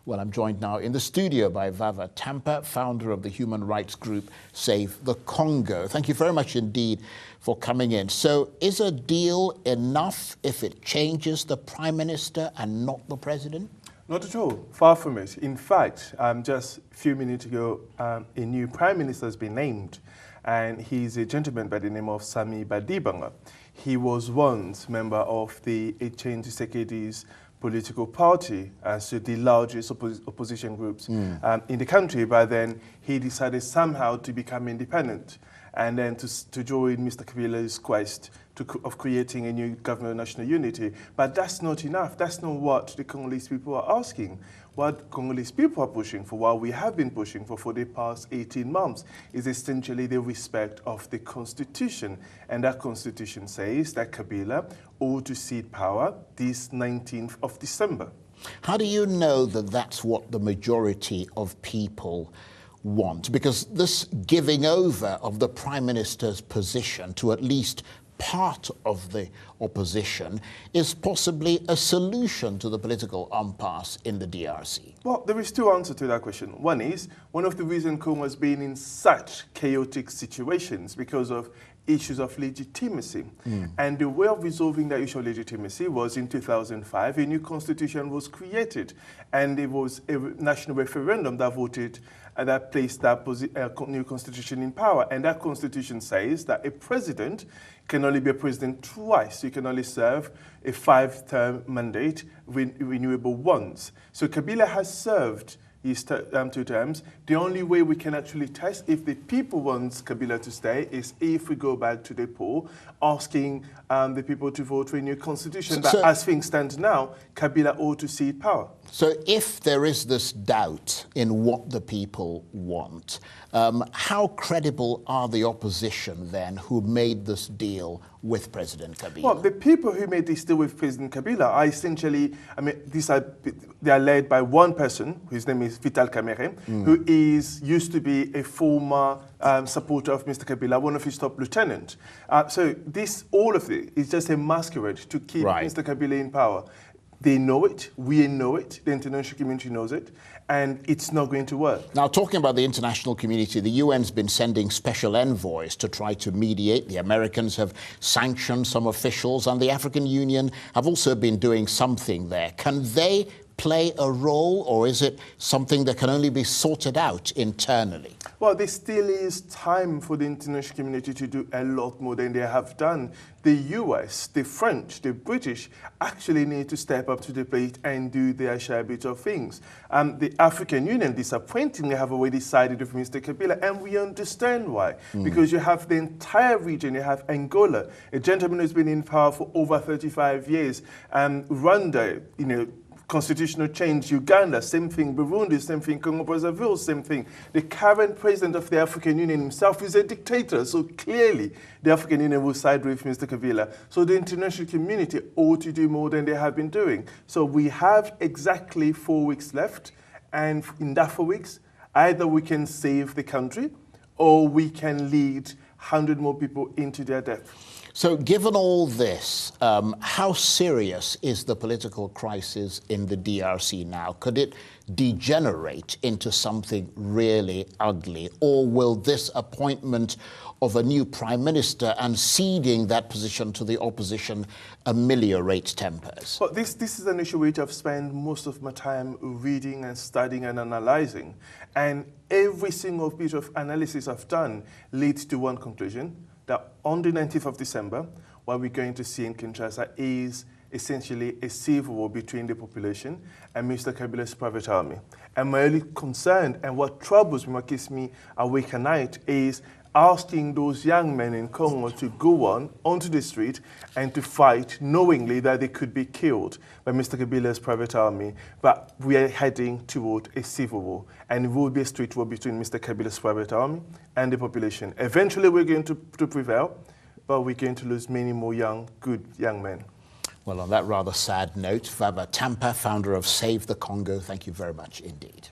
Well, I'm joined now in the studio by Vava Tampa, founder of the human rights group Save the Congo. Thank you very much indeed for coming in. So is a deal enough if it changes the Prime Minister and not the President? Not at all. Far from it. In fact, just a few minutes ago, a new Prime Minister has been named, and he's a gentleman by the name of Sami Badibanga. He was once member of the Etienne Tshisekedi's political party, so the largest opposition groups in the country, but then he decided somehow to become independent and then to join Mr. Kabila's quest of creating a new government of national unity. But that's not enough. That's not what the Congolese people are asking. What Congolese people are pushing for, what we have been pushing for the past 18 months, is essentially the respect of the Constitution. And that Constitution says that Kabila ought to cede power this 19th of December. How do you know that that's what the majority of people want? Because this giving over of the Prime Minister's position to at least part of the opposition is possibly a solution to the political impasse in the DRC? Well, there is two answers to that question. One is, one of the reasons Congo has been in such chaotic situations because of issues of legitimacy. And the way of resolving that issue of legitimacy was in 2005, a new constitution was created, and it was a national referendum that voted that placed that new constitution in power. And that constitution says that a president can only be a president twice. You can only serve a 5-term mandate, renewable once. So Kabila has served his 2 terms. The only way we can actually test if the people want Kabila to stay is if we go back to the poll, asking the people to vote for a new constitution. But as things stand now, Kabila ought to cede power. So if there is this doubt in what the people want, how credible are the opposition then who made this deal with President Kabila? Well, the people who made this deal with President Kabila are essentially, they are led by one person, whose name is Vital Kamerhe, who used to be a former supporter of Mr. Kabila, one of his top lieutenants. So all of it is just a masquerade to keep Mr. Kabila in power. They know it, we know it, the international community knows it, and it's not going to work. Now, talking about the international community, the UN's been sending special envoys to try to mediate. The Americans have sanctioned some officials, and the African Union have also been doing something there. Can they play a role, or is it something that can only be sorted out internally? Well, there still is time for the international community to do a lot more than they have done. The US, the French, the British actually need to step up to the plate and do their share bit of things. The African Union, disappointingly, have already sided with Mr. Kabila, and we understand why. Because you have the entire region, you have Angola, a gentleman who's been in power for over 35 years, Rwanda, constitutional change, Uganda, same thing, Burundi, same thing, Congo-Brazzaville, same thing. The current president of the African Union himself is a dictator, so clearly the African Union will side with Mr. Kabila. So the international community ought to do more than they have been doing. So we have exactly 4 weeks left, and in that 4 weeks, either we can save the country or we can lead 100 more people into their death. So given all this, how serious is the political crisis in the DRC now? Could it degenerate into something really ugly? Or will this appointment of a new prime minister and ceding that position to the opposition ameliorate tempers? Well, this is an issue which I've spent most of my time reading and studying and analyzing. And every single bit of analysis I've done leads to one conclusion, that on the 19th of December, what we're going to see in Kinshasa is essentially a civil war between the population and Mr. Kabila's private army. And my only concern, and what troubles me, what keeps me awake at night, is asking those young men in Congo to go onto the street and to fight, knowingly that they could be killed by Mr. Kabila's private army. But we are heading toward a civil war, and it will be a street war between Mr. Kabila's private army and the population. Eventually, we're going to prevail, but we're going to lose many more good young men. Well, on that rather sad note, Vava Tampa, founder of Save the Congo, thank you very much indeed.